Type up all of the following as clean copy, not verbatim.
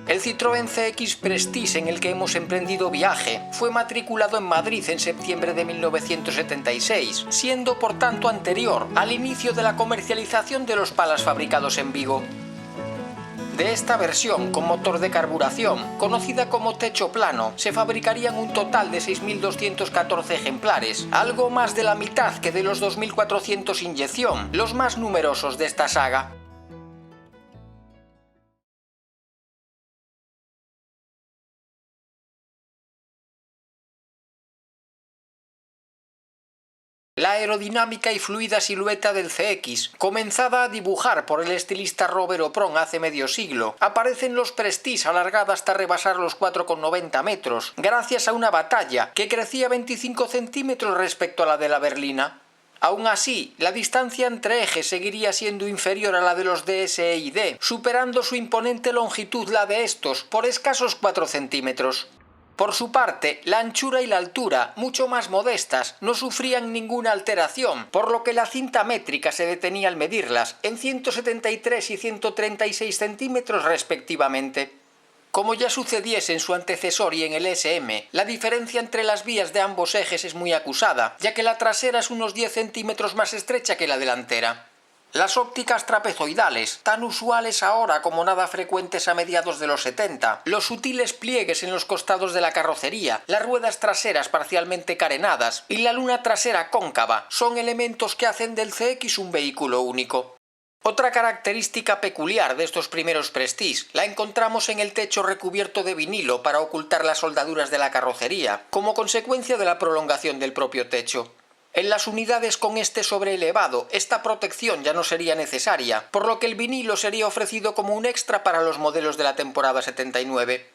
El Citroën CX Prestige en el que hemos emprendido viaje fue matriculado en Madrid en septiembre de 1976, siendo por tanto anterior al inicio de la comercialización de los Palas fabricados en Vigo. De esta versión con motor de carburación, conocida como techo plano, se fabricarían un total de 6.214 ejemplares, algo más de la mitad que de los 2.400 inyección, los más numerosos de esta saga. La aerodinámica y fluida silueta del CX, comenzada a dibujar por el estilista Robert Opron hace medio siglo, aparece en los Prestige alargada hasta rebasar los 4,90 metros, gracias a una batalla que crecía 25 centímetros respecto a la de la berlina. Aún así, la distancia entre ejes seguiría siendo inferior a la de los DSE y D, superando su imponente longitud la de estos por escasos 4 centímetros. Por su parte, la anchura y la altura, mucho más modestas, no sufrían ninguna alteración, por lo que la cinta métrica se detenía al medirlas en 173 y 136 centímetros respectivamente. Como ya sucediese en su antecesor y en el SM, la diferencia entre las vías de ambos ejes es muy acusada, ya que la trasera es unos 10 centímetros más estrecha que la delantera. Las ópticas trapezoidales, tan usuales ahora como nada frecuentes a mediados de los 70, los sutiles pliegues en los costados de la carrocería, las ruedas traseras parcialmente carenadas y la luna trasera cóncava son elementos que hacen del CX un vehículo único. Otra característica peculiar de estos primeros Prestige la encontramos en el techo recubierto de vinilo para ocultar las soldaduras de la carrocería, como consecuencia de la prolongación del propio techo. En las unidades con este sobreelevado, esta protección ya no sería necesaria, por lo que el vinilo sería ofrecido como un extra para los modelos de la temporada 79.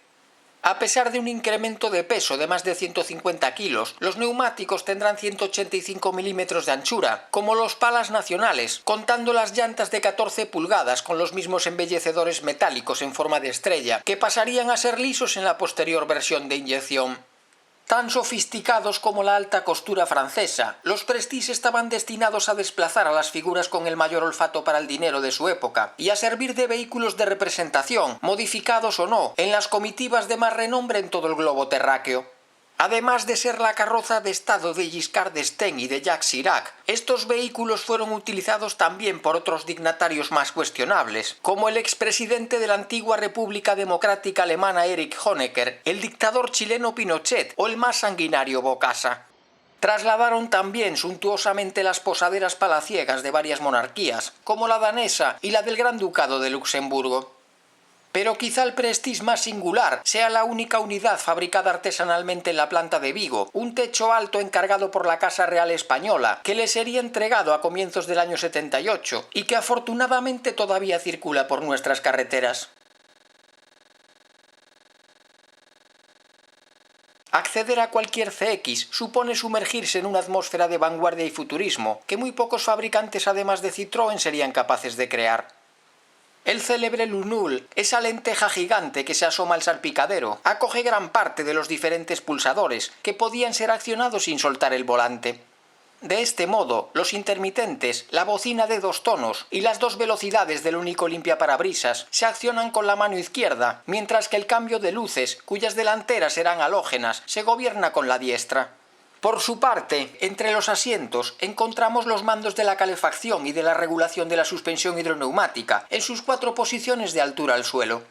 A pesar de un incremento de peso de más de 150 kilos, los neumáticos tendrán 185 milímetros de anchura, como los Palas nacionales, contando las llantas de 14 pulgadas con los mismos embellecedores metálicos en forma de estrella, que pasarían a ser lisos en la posterior versión de inyección. Tan sofisticados como la alta costura francesa, los Prestige estaban destinados a desplazar a las figuras con el mayor olfato para el dinero de su época y a servir de vehículos de representación, modificados o no, en las comitivas de más renombre en todo el globo terráqueo. Además de ser la carroza de estado de Giscard d'Estaing y de Jacques Chirac, estos vehículos fueron utilizados también por otros dignatarios más cuestionables, como el expresidente de la antigua República Democrática Alemana Erich Honecker, el dictador chileno Pinochet o el más sanguinario Bokassa. Trasladaron también suntuosamente las posaderas palaciegas de varias monarquías, como la danesa y la del Gran Ducado de Luxemburgo. Pero quizá el Prestige más singular sea la única unidad fabricada artesanalmente en la planta de Vigo, un techo alto encargado por la Casa Real Española, que le sería entregado a comienzos del año 78 y que afortunadamente todavía circula por nuestras carreteras. Acceder a cualquier CX supone sumergirse en una atmósfera de vanguardia y futurismo, que muy pocos fabricantes además de Citroën serían capaces de crear. El célebre Lunul, esa lenteja gigante que se asoma al salpicadero, acoge gran parte de los diferentes pulsadores que podían ser accionados sin soltar el volante. De este modo, los intermitentes, la bocina de 2 tonos y las 2 velocidades del único limpiaparabrisas se accionan con la mano izquierda, mientras que el cambio de luces, cuyas delanteras serán halógenas, se gobierna con la diestra. Por su parte, entre los asientos encontramos los mandos de la calefacción y de la regulación de la suspensión hidroneumática en sus 4 posiciones de altura al suelo.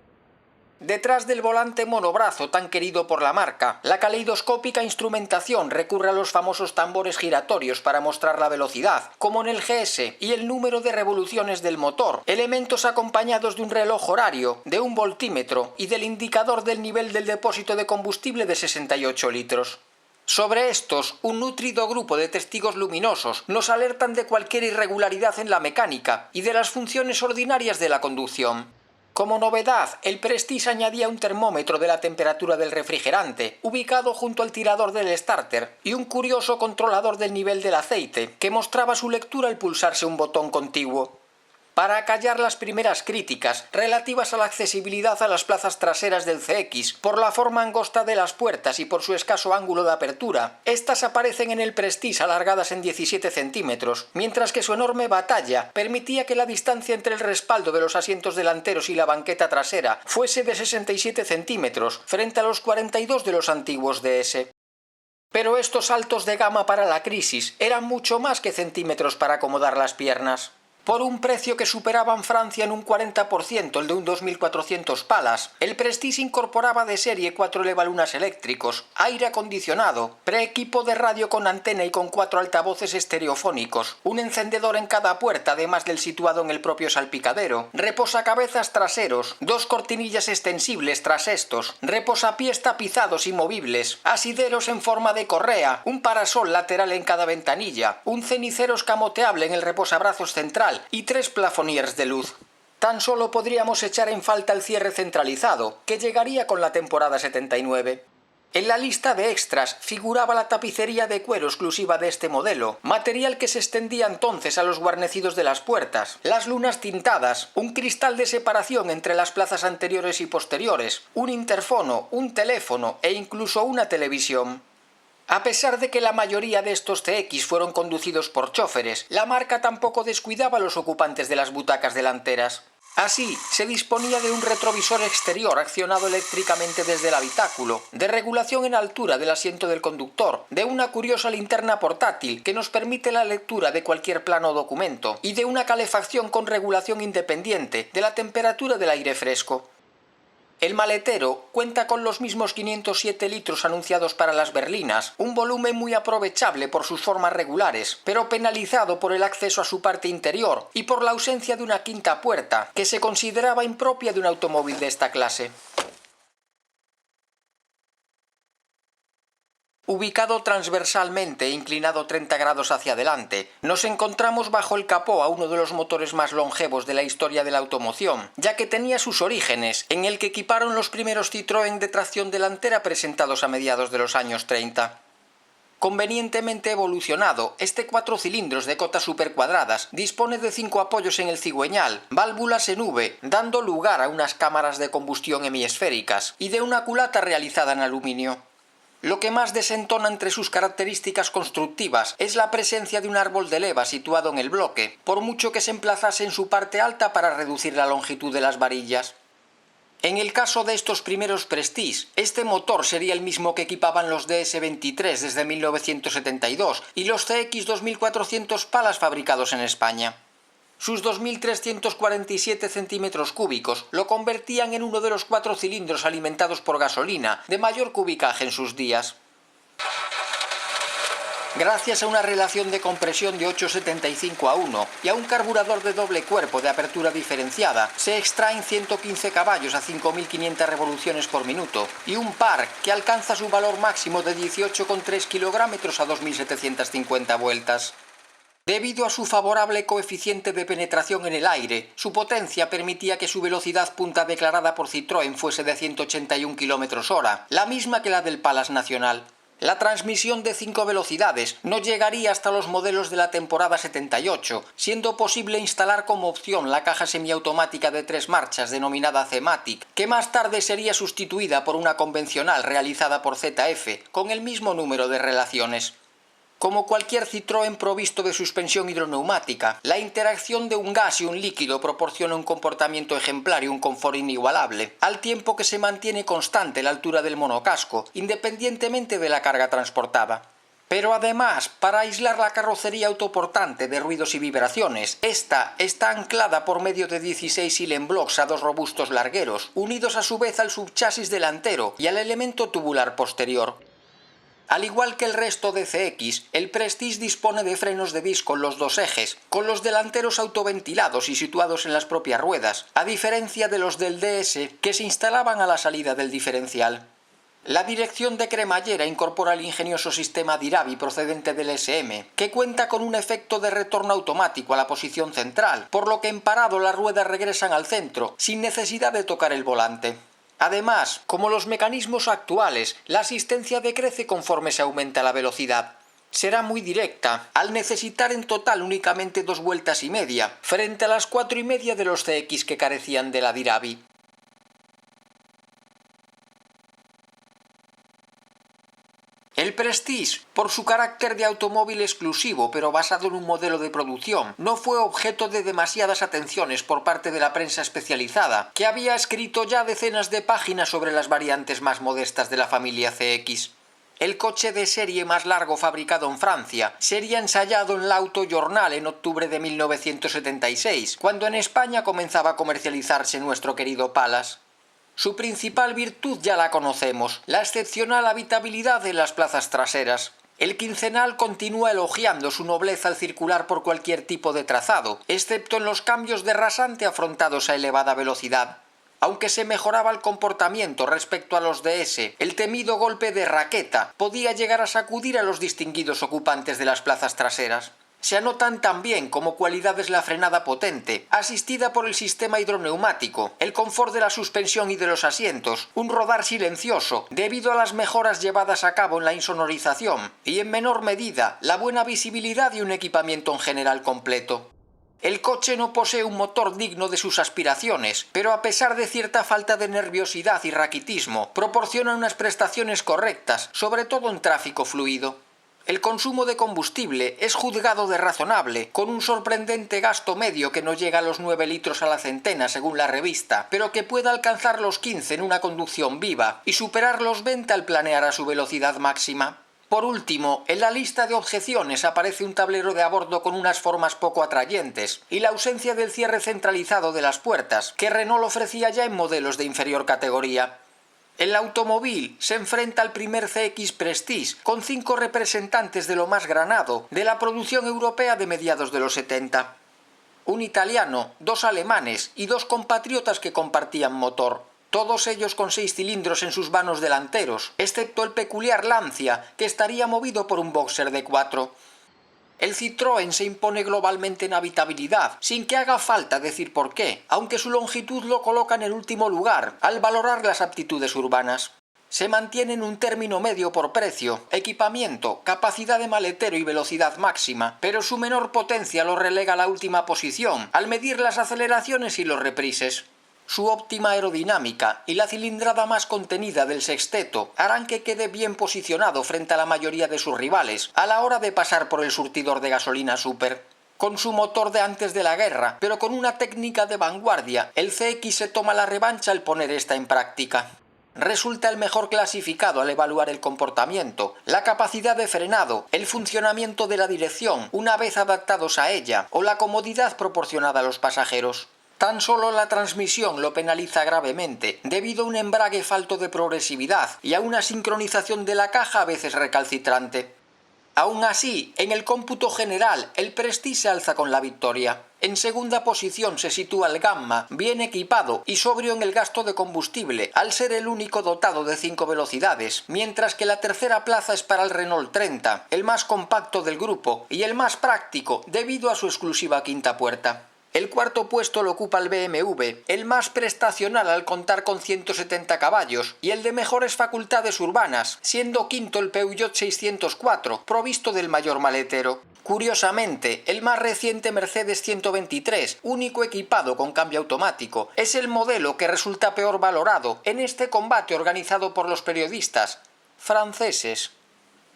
Detrás del volante monobrazo tan querido por la marca, la caleidoscópica instrumentación recurre a los famosos tambores giratorios para mostrar la velocidad, como en el GS, y el número de revoluciones del motor, elementos acompañados de un reloj horario, de un voltímetro y del indicador del nivel del depósito de combustible de 68 litros. Sobre estos, un nutrido grupo de testigos luminosos nos alertan de cualquier irregularidad en la mecánica y de las funciones ordinarias de la conducción. Como novedad, el Prestige añadía un termómetro de la temperatura del refrigerante, ubicado junto al tirador del starter, y un curioso controlador del nivel del aceite, que mostraba su lectura al pulsarse un botón contiguo. Para acallar las primeras críticas relativas a la accesibilidad a las plazas traseras del CX por la forma angosta de las puertas y por su escaso ángulo de apertura, estas aparecen en el Prestige alargadas en 17 centímetros, mientras que su enorme batalla permitía que la distancia entre el respaldo de los asientos delanteros y la banqueta trasera fuese de 67 centímetros, frente a los 42 de los antiguos DS. Pero estos saltos de gama para la crisis eran mucho más que centímetros para acomodar las piernas. Por un precio que superaba en Francia en un 40% el de un 2400 palas, el Prestige incorporaba de serie 4 elevalunas eléctricos, aire acondicionado, preequipo de radio con antena y con 4 altavoces estereofónicos, un encendedor en cada puerta además del situado en el propio salpicadero, reposacabezas traseros, 2 cortinillas extensibles tras estos, reposapiés tapizados y movibles, asideros en forma de correa, un parasol lateral en cada ventanilla, un cenicero escamoteable en el reposabrazos central y 3 plafoniers de luz. Tan solo podríamos echar en falta el cierre centralizado, que llegaría con la temporada 79. En la lista de extras figuraba la tapicería de cuero exclusiva de este modelo, material que se extendía entonces a los guarnecidos de las puertas, las lunas tintadas, un cristal de separación entre las plazas anteriores y posteriores, un interfono, un teléfono e incluso una televisión. A pesar de que la mayoría de estos CX fueron conducidos por chóferes, la marca tampoco descuidaba a los ocupantes de las butacas delanteras. Así, se disponía de un retrovisor exterior accionado eléctricamente desde el habitáculo, de regulación en altura del asiento del conductor, de una curiosa linterna portátil que nos permite la lectura de cualquier plano o documento, y de una calefacción con regulación independiente de la temperatura del aire fresco. El maletero cuenta con los mismos 507 litros anunciados para las berlinas, un volumen muy aprovechable por sus formas regulares, pero penalizado por el acceso a su parte interior y por la ausencia de una quinta puerta, que se consideraba impropia de un automóvil de esta clase. Ubicado transversalmente e inclinado 30 grados hacia adelante, nos encontramos bajo el capó a uno de los motores más longevos de la historia de la automoción, ya que tenía sus orígenes en el que equiparon los primeros Citroën de tracción delantera presentados a mediados de los años 30. Convenientemente evolucionado, este 4 cilindros de cotas supercuadradas dispone de 5 apoyos en el cigüeñal, válvulas en V, dando lugar a unas cámaras de combustión hemisféricas, y de una culata realizada en aluminio. Lo que más desentona entre sus características constructivas es la presencia de un árbol de leva situado en el bloque, por mucho que se emplazase en su parte alta para reducir la longitud de las varillas. En el caso de estos primeros Prestige, este motor sería el mismo que equipaban los DS-23 desde 1972 y los CX 2400 palas fabricados en España. Sus 2.347 centímetros cúbicos lo convertían en uno de los 4 cilindros alimentados por gasolina de mayor cubicaje en sus días. Gracias a una relación de compresión de 8,75:1 y a un carburador de doble cuerpo de apertura diferenciada, se extraen 115 caballos a 5.500 revoluciones por minuto y un par que alcanza su valor máximo de 18,3 kilogramos a 2.750 vueltas. Debido a su favorable coeficiente de penetración en el aire, su potencia permitía que su velocidad punta declarada por Citroën fuese de 181 km/h, la misma que la del Palace Nacional. La transmisión de 5 velocidades no llegaría hasta los modelos de la temporada 78, siendo posible instalar como opción la caja semiautomática de 3 marchas denominada C-Matic, que más tarde sería sustituida por una convencional realizada por ZF, con el mismo número de relaciones. Como cualquier Citroën provisto de suspensión hidroneumática, la interacción de un gas y un líquido proporciona un comportamiento ejemplar y un confort inigualable, al tiempo que se mantiene constante la altura del monocasco, independientemente de la carga transportada. Pero además, para aislar la carrocería autoportante de ruidos y vibraciones, esta está anclada por medio de 16 Silent Blocks a 2 robustos largueros, unidos a su vez al subchasis delantero y al elemento tubular posterior. Al igual que el resto de CX, el Prestige dispone de frenos de disco en los 2 ejes, con los delanteros autoventilados y situados en las propias ruedas, a diferencia de los del DS que se instalaban a la salida del diferencial. La dirección de cremallera incorpora el ingenioso sistema Diravi procedente del SM, que cuenta con un efecto de retorno automático a la posición central, por lo que en parado las ruedas regresan al centro, sin necesidad de tocar el volante. Además, como los mecanismos actuales, la asistencia decrece conforme se aumenta la velocidad. Será muy directa, al necesitar en total únicamente 2 vueltas y media, frente a las 4 y media de los CX que carecían de la Diravi. El Prestige, por su carácter de automóvil exclusivo pero basado en un modelo de producción, no fue objeto de demasiadas atenciones por parte de la prensa especializada, que había escrito ya decenas de páginas sobre las variantes más modestas de la familia CX. El coche de serie más largo fabricado en Francia sería ensayado en l'Auto Journal en octubre de 1976, cuando en España comenzaba a comercializarse nuestro querido Palace. Su principal virtud ya la conocemos, la excepcional habitabilidad de las plazas traseras. El quincenal continúa elogiando su nobleza al circular por cualquier tipo de trazado, excepto en los cambios de rasante afrontados a elevada velocidad. Aunque se mejoraba el comportamiento respecto a los DS, el temido golpe de raqueta podía llegar a sacudir a los distinguidos ocupantes de las plazas traseras. Se anotan también como cualidades la frenada potente, asistida por el sistema hidroneumático, el confort de la suspensión y de los asientos, un rodar silencioso, debido a las mejoras llevadas a cabo en la insonorización, y en menor medida, la buena visibilidad y un equipamiento en general completo. El coche no posee un motor digno de sus aspiraciones, pero a pesar de cierta falta de nerviosidad y raquitismo, proporciona unas prestaciones correctas, sobre todo en tráfico fluido. El consumo de combustible es juzgado de razonable, con un sorprendente gasto medio que no llega a los 9 litros a la centena según la revista, pero que puede alcanzar los 15 en una conducción viva y superar los 20 al planear a su velocidad máxima. Por último, en la lista de objeciones aparece un tablero de a bordo con unas formas poco atrayentes y la ausencia del cierre centralizado de las puertas, que Renault ofrecía ya en modelos de inferior categoría. El automóvil se enfrenta al primer CX Prestige con 5 representantes de lo más granado de la producción europea de mediados de los 70. Un italiano, 2 alemanes y 2 compatriotas que compartían motor. Todos ellos con 6 cilindros en sus vanos delanteros, excepto el peculiar Lancia, que estaría movido por un boxer de 4. El Citroën se impone globalmente en habitabilidad, sin que haga falta decir por qué, aunque su longitud lo coloca en el último lugar, al valorar las aptitudes urbanas. Se mantiene en un término medio por precio, equipamiento, capacidad de maletero y velocidad máxima, pero su menor potencia lo relega a la última posición, al medir las aceleraciones y los reprises. Su óptima aerodinámica y la cilindrada más contenida del sexteto harán que quede bien posicionado frente a la mayoría de sus rivales a la hora de pasar por el surtidor de gasolina Super. Con su motor de antes de la guerra, pero con una técnica de vanguardia, el CX se toma la revancha al poner esta en práctica. Resulta el mejor clasificado al evaluar el comportamiento, la capacidad de frenado, el funcionamiento de la dirección una vez adaptados a ella o la comodidad proporcionada a los pasajeros. Tan solo la transmisión lo penaliza gravemente, debido a un embrague falto de progresividad y a una sincronización de la caja a veces recalcitrante. Aún así, en el cómputo general, el Prestige se alza con la victoria. En segunda posición se sitúa el Gamma, bien equipado y sobrio en el gasto de combustible, al ser el único dotado de 5 velocidades, mientras que la tercera plaza es para el Renault 30, el más compacto del grupo y el más práctico debido a su exclusiva quinta puerta. El cuarto puesto lo ocupa el BMW, el más prestacional al contar con 170 caballos y el de mejores facultades urbanas, siendo quinto el Peugeot 604, provisto del mayor maletero. Curiosamente, el más reciente Mercedes 123, único equipado con cambio automático, es el modelo que resulta peor valorado en este combate organizado por los periodistas franceses.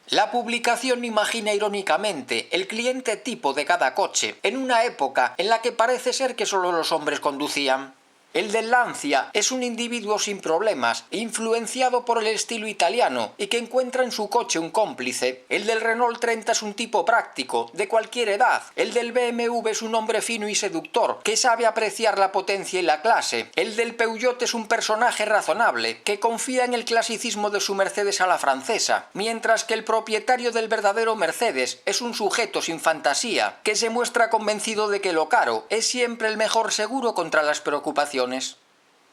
La publicación imagina irónicamente el cliente tipo de cada coche, en una época en la que parece ser que solo los hombres conducían. El del Lancia es un individuo sin problemas, influenciado por el estilo italiano y que encuentra en su coche un cómplice. El del Renault 30 es un tipo práctico, de cualquier edad. El del BMW es un hombre fino y seductor, que sabe apreciar la potencia y la clase. El del Peugeot es un personaje razonable, que confía en el clasicismo de su Mercedes a la francesa, mientras que el propietario del verdadero Mercedes es un sujeto sin fantasía, que se muestra convencido de que lo caro es siempre el mejor seguro contra las preocupaciones.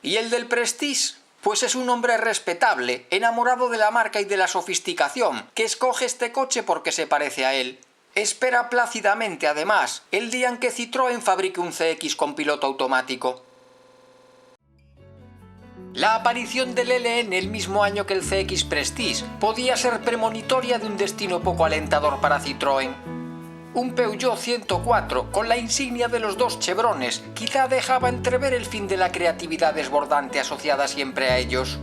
¿Y el del Prestige? Pues es un hombre respetable, enamorado de la marca y de la sofisticación, que escoge este coche porque se parece a él. Espera plácidamente, además, el día en que Citroën fabrique un CX con piloto automático. La aparición del LN el mismo año que el CX Prestige podía ser premonitoria de un destino poco alentador para Citroën. Un Peugeot 104 con la insignia de los dos chevrones quizá dejaba entrever el fin de la creatividad desbordante asociada siempre a ellos.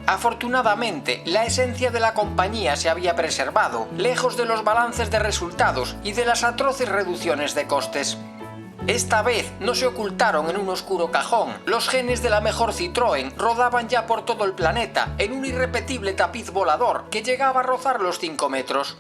Afortunadamente, la esencia de la compañía se había preservado, lejos de los balances de resultados y de las atroces reducciones de costes. Esta vez no se ocultaron en un oscuro cajón. Los genes de la mejor Citroën rodaban ya por todo el planeta en un irrepetible tapiz volador que llegaba a rozar los 5 metros.